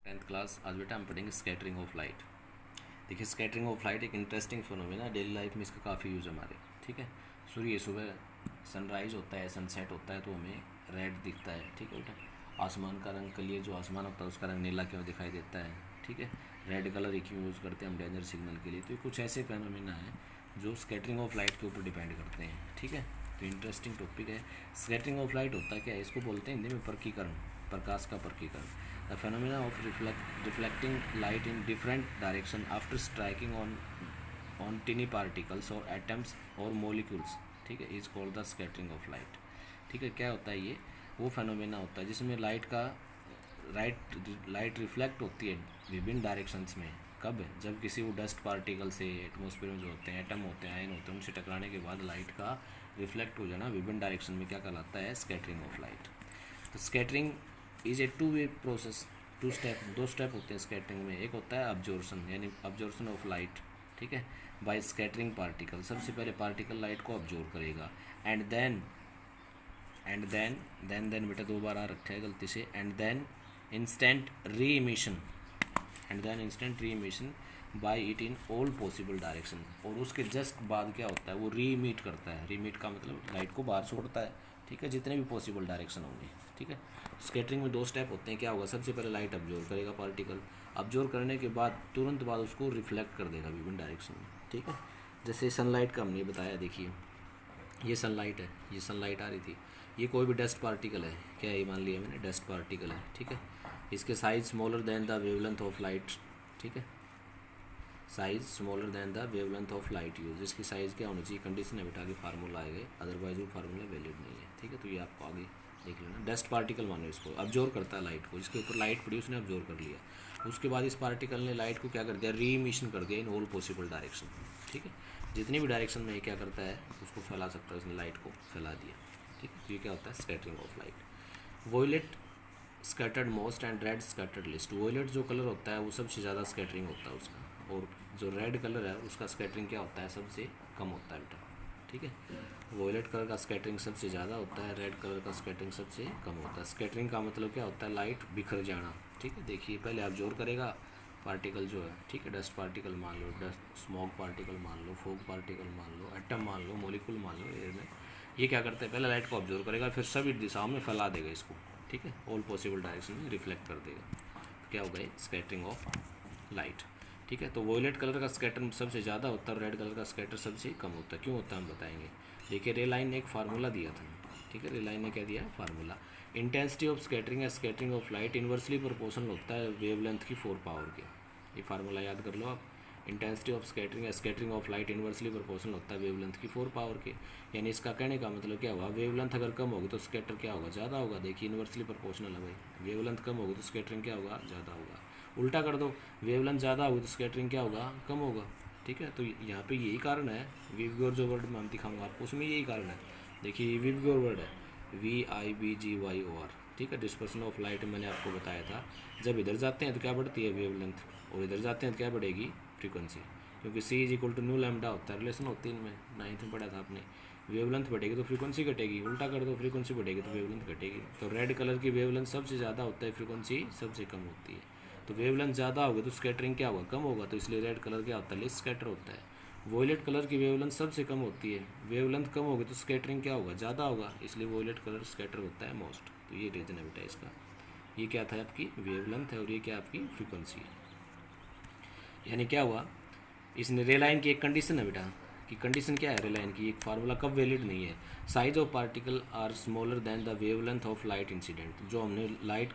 Tenth class. आज बेटा हम पढ़ेंगे स्कैटरिंग ऑफ लाइट। देखिए, स्कैटरिंग ऑफ लाइट एक इंटरेस्टिंग फिनोमेना है, डेली लाइफ में इसका काफ़ी यूज़ हमारे। ठीक है, सूर्य सुबह सनराइज होता है, सनसेट होता है तो हमें रेड दिखता है। ठीक है बेटा, आसमान का रंग क्लियर जो आसमान होता है उसका रंग नीला क्यों दिखाई देता है। ठीक है, रेड कलर एक ही यूज़ करते हैं हम डेंजर सिग्नल के लिए। तो ये कुछ ऐसे फिनोमेना हैं जो स्कैटरिंग ऑफ लाइट के ऊपर डिपेंड करते हैं। ठीक है, तो इंटरेस्टिंग टॉपिक है। स्कैटरिंग ऑफ लाइट होता क्या है, इसको बोलते हैं हिंदी में पर्कीकरण, प्रकाश का पर्कीकरण। The phenomena of reflecting light in different direction after striking on tiny particles or atoms or molecules, ठीक है, is called the scattering of light. ठीक है, क्या होता है ये, वो फेनोमेना होता है जिसमें लाइट रिफ्लेक्ट होती है विभिन्न डायरेक्शंस में। कब, जब किसी वो डस्ट पार्टिकल से एटमॉस्फेयर में जो होते हैं, एटम होते हैं, आयन होते हैं, उनसे टकराने के बाद लाइट का रिफ्लेक्ट हो जाना विभिन्न डायरेक्शन में, क्या कहलाता है, स्कैटरिंग ऑफ लाइट। तो scattering is a two way process. दो स्टेप होते हैं स्कैटरिंग में। एक होता है अब्जॉर्प्शन, यानी अब्जॉर्प्शन ऑफ लाइट। ठीक है, बाय स्कैटरिंग पार्टिकल, सबसे पहले पार्टिकल लाइट को अब्जॉर्व करेगा। एंड देन बेटा दो बार आ रखा है गलती से। And then instant reemission by it in all possible direction. और उसके जस्ट बाद क्या होता है, वो री इमिट करता है। री इमिट का मतलब लाइट को बाहर छोड़ता है। ठीक है, जितने भी पॉसिबल डायरेक्शन होंगे। ठीक है, स्कैटरिंग में दो स्टेप होते हैं। क्या होगा, सबसे पहले लाइट अब्जॉर्व करेगा पार्टिकल, अब्जॉर्व करने के बाद तुरंत बाद उसको रिफ्लेक्ट कर देगा विभिन्न डायरेक्शन में। ठीक है, जैसे सनलाइट का हमने बताया, देखिए ये सनलाइट है, ये सनलाइट आ रही थी, ये कोई भी डस्ट पार्टिकल है। क्या ये मान लिया मैंने, डस्ट पार्टिकल है। ठीक है, इसके size smaller than the wavelength of light. ठीक है, size smaller than the wavelength of light use. इसकी साइज़ क्या होनी चाहिए, कंडीशन है बेटा, आगे फार्मूला आएगा, अदरवाइज वो फार्मूला वैलिड नहीं है। ठीक है, तो ये आपको आगे देख लेना। डस्ट पार्टिकल मानो इसको, अब्जॉर्व करता है लाइट को, इसके ऊपर लाइट पड़ी उसने अब्जॉर्व कर लिया। उसके बाद इस पार्टिकल ने लाइट को क्या कर दिया, री इमिशन कर दिया इन ऑल पॉसिबल डायरेक्शन। ठीक है, जितनी भी डायरेक्शन में ये क्या करता है, उसको फैला सकता है, उसने लाइट को फैला दिया। ठीक है, तो ये क्या होता है, scattering of light. Violet scattered most and red scattered least. Violet जो कलर होता है वो सबसे ज़्यादा स्कैटरिंग होता है उसका, और जो रेड कलर है उसका स्कैटरिंग क्या होता है, सबसे कम होता है बेटा। ठीक है, वॉयलेट कलर का स्कैटरिंग सबसे ज़्यादा होता है, रेड कलर का स्कैटरिंग सबसे कम होता है। स्कैटरिंग का मतलब क्या होता है, लाइट बिखर जाना। ठीक है, देखिए पहले ऑब्जर्व करेगा पार्टिकल जो है, ठीक है, डस्ट पार्टिकल मान लो, डस्ट स्मॉग पार्टिकल मान लो, फोग पार्टिकल मान लो, एटम मान लो, मोलिकुल मान लो, एयर में। ये क्या करता है, पहले लाइट को ऑब्जर्व करेगा, फिर सभी दिशाओं में फैला देगा इसको। ठीक है, ऑल पॉसिबल डायरेक्शन में रिफ्लेक्ट कर देगा। क्या होगा, स्कैटरिंग ऑफ लाइट। ठीक है, तो वॉयलेट कलर का स्कैटर सबसे ज़्यादा होता है, रेड कलर का स्कैटर सबसे कम होता है। क्यों होता है हम बताएंगे। देखिए, रे लाइन ने एक फार्मूला दिया था। ठीक है, रे लाइन ने क्या दिया, फार्मूला। इंटेंसिटी ऑफ स्कैटरिंग या scattering of light inversely proportional होता है वेवलेंथ की 4 पावर के। ये फार्मूला याद कर लो आप। इंटेंसिटी ऑफ स्कैटरिंग या scattering of light inversely proportional होता है वेवलेंथ की 4 पावर के। यानी इसका कहने का मतलब क्या हुआ, वेवलेंथ अगर कम होगी तो स्कैटर क्या होगा, ज़्यादा होगा। देखिए इन्वर्सली प्रोपोर्शनल है भाई, वेवलेंथ कम होगी तो स्कैटरिंग क्या होगा, ज़्यादा होगा। उल्टा कर दो, वेवलेंथ ज़्यादा होगी तो स्कैटरिंग क्या होगा, कम होगा। ठीक है, तो यहाँ पे यही कारण है। विवग्योर जो वर्ड मैं दिखाऊंगा आपको, उसमें यही कारण है। देखिए विवग्योर वर्ड है, VIBGYOR। ठीक है, डिस्पर्सन ऑफ लाइट मैंने आपको बताया था, जब इधर जाते हैं तो क्या बढ़ती है, वेवलेंथ, और इधर जाते हैं तो क्या बढ़ेगी, फ्रीक्वेंसी। क्योंकि C = न्यू लैम्डा होता है, रिलेशन होती है इनमें, 9th में पढ़ा था आपने। वेवलेंथ बढ़ेगी तो फ्रीक्वेंसी घटेगी, उल्टा कर दो, फ्रीक्वेंसी बढ़ेगी तो वेवलेंथ घटेगी। तो रेड कलर की वेवलेंथ सबसे ज़्यादा होता है, फ्रीक्वेंसी सबसे कम होती है। तो वेवलेंथ ज़्यादा होगी तो स्कैटरिंग क्या होगा, कम होगा, तो इसलिए रेड कलर क्या होता है, लेस स्कैटर होता है। वॉयलेट कलर की वेवलेंथ सबसे कम होती है, वेवलेंथ कम होगी तो स्कैटरिंग क्या होगा, ज़्यादा होगा, इसलिए वॉयलेट कलर स्कैटर होता है मोस्ट। तो ये रीज़न है बेटा इसका। ये क्या था, आपकी वेवलेंथ है, और ये क्या आपकी फ्रीक्वेंसी है। यानी क्या हुआ, इसने रे लाइन की एक कंडीशन है बेटा, कि कंडीशन क्या है रे लाइन की, एक फार्मूला कब वैलिड नहीं है। Size of particle are smaller than the wavelength of light incident. जो हमने लाइट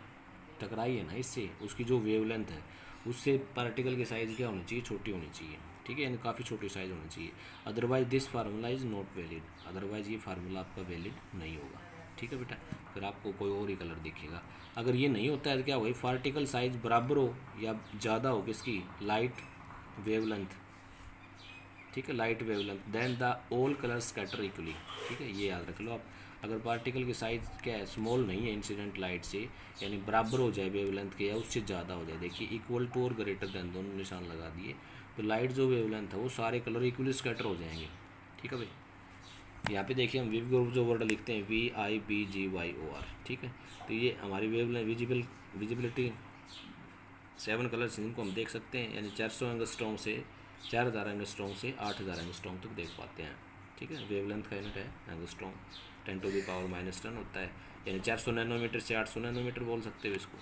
टकराई है ना इससे, उसकी जो वेवलेंथ है उससे पार्टिकल की साइज़ क्या होनी चाहिए, छोटी होनी चाहिए। ठीक है, यानी काफ़ी छोटी साइज़ होनी चाहिए। Otherwise this formula is not valid, otherwise ये फार्मूला आपका वैलिड नहीं होगा। ठीक है बेटा, फिर आपको कोई और ही कलर दिखेगा। अगर ये नहीं होता है तो क्या होगा, पार्टिकल साइज बराबर हो या ज़्यादा हो किसकी, लाइट वेवलेंथ। ठीक है, light wavelength, then the all colour scatter equally. ठीक है, ये याद रख लो आप। अगर पार्टिकल की साइज़ क्या है, स्मॉल नहीं है इंसिडेंट लाइट से, यानी बराबर हो जाए वेवलेंथ के या उससे ज़्यादा हो जाए, देखिए इक्वल टू और ग्रेटर देन, दोनों निशान लगा दिए, तो लाइट जो वेवलेंथ है वो सारे कलर इक्वली स्कैटर हो जाएंगे। ठीक है भाई, यहाँ पे देखिए हम विव जो वर्ड लिखते हैं VIBGYOR। ठीक है, तो ये हमारी वेवलेंथ विजिबिलिटी 7 कलर्स इनको हम देख सकते हैं, यानी 400 एंगस्ट्रॉम से 4000 एंगस्ट्रॉम से 8000 एंगस्ट्रॉम तक देख पाते हैं। ठीक है, वेवलेंथ का यूनिट है एंगस्ट्रॉम, 10⁻⁻10 होता है, यानी 400 नैनोमीटर से 800 नैनोमीटर बोल सकते हो इसको।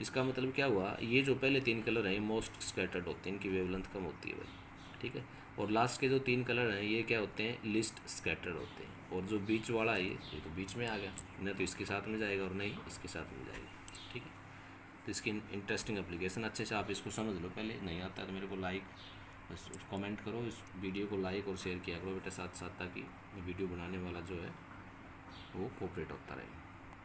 इसका मतलब क्या हुआ, ये जो पहले 3 कलर हैं ये मोस्ट स्कैटर्ड होते हैं, इनकी वेवलेंथ कम होती है भाई। ठीक है, और लास्ट के जो 3 कलर हैं ये क्या होते हैं, लिस्ट स्कैटर्ड होते हैं। और जो बीच वाला है ये तो बीच में आ गया, न तो इसके साथ में जाएगा और नहीं इसके साथ में जाएगा। ठीक है, तो इसकी इंटरेस्टिंग एप्लीकेशन, अच्छे से आप इसको समझ लो। पहले नहीं आता है तो मेरे को लाइक कमेंट करो, इस वीडियो को लाइक और शेयर किया करो बेटा साथ साथ, ताकि वीडियो बनाने वाला जो है वो कोऑपरेट होता रहे।